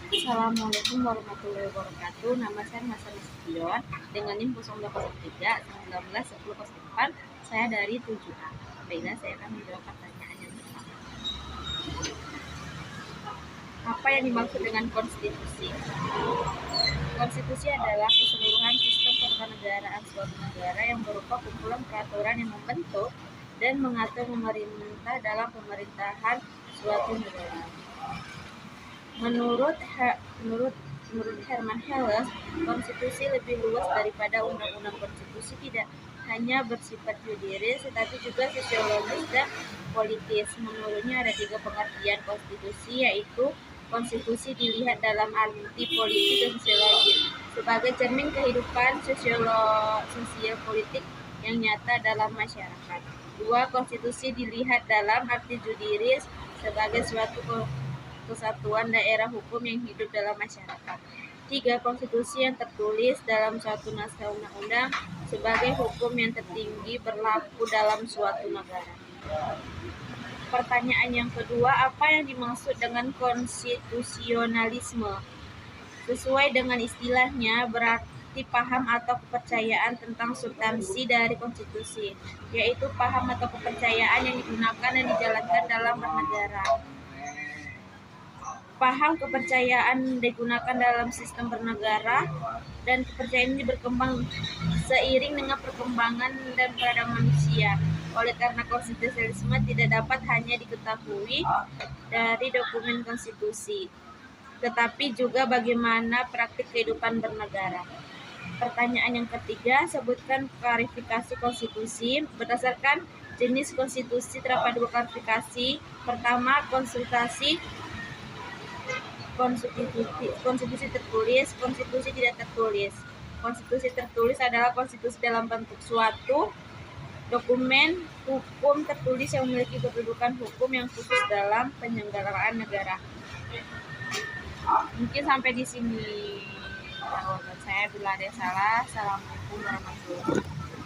Assalamualaikum warahmatullahi wabarakatuh. Nama saya Mas Nasution dengan NIM 0203 19 10 Saya dari 7A. Baiklah, saya akan menjawab pertanyaan yang pertama. Apa yang dimaksud dengan konstitusi? Konstitusi adalah keseluruhan sistem ketatanegaraan suatu negara yang berupa kumpulan peraturan yang membentuk dan mengatur pemerintah dalam pemerintahan suatu negara. Menurut Herman Helles, konstitusi lebih luas daripada undang-undang. Konstitusi tidak hanya bersifat juridis, tetapi juga sosiologis dan politis. Menurutnya ada 3 pengertian konstitusi, yaitu konstitusi dilihat dalam arti politik dan sosiologis sebagai cermin kehidupan sosial politik yang nyata dalam masyarakat. 2. Konstitusi dilihat dalam arti juridis sebagai suatu kesatuan daerah hukum yang hidup dalam masyarakat. 3. Konstitusi yang tertulis dalam suatu naskah undang-undang sebagai hukum yang tertinggi berlaku dalam suatu negara. Pertanyaan yang kedua, apa yang dimaksud dengan konstitusionalisme? Sesuai dengan istilahnya, berarti paham atau kepercayaan tentang substansi dari konstitusi, yaitu paham atau kepercayaan yang digunakan dan dijalankan dalam bernegara. Paham kepercayaan digunakan dalam sistem bernegara, dan kepercayaan ini berkembang seiring dengan perkembangan dan peradaban manusia. Oleh karena konstitusionalisme tidak dapat hanya diketahui dari dokumen konstitusi, tetapi juga bagaimana praktik kehidupan bernegara. Pertanyaan yang ketiga, sebutkan klarifikasi konstitusi. Berdasarkan jenis konstitusi terdapat 2 klarifikasi. Pertama, konstitusi tertulis, konstitusi tidak tertulis. Konstitusi tertulis adalah konstitusi dalam bentuk suatu dokumen hukum tertulis yang memiliki kedudukan hukum yang khusus dalam penyelenggaraan negara. Mungkin sampai di sini jawaban saya. Bila ada yang salah, assalamualaikum warahmatullahi wabarakatuh.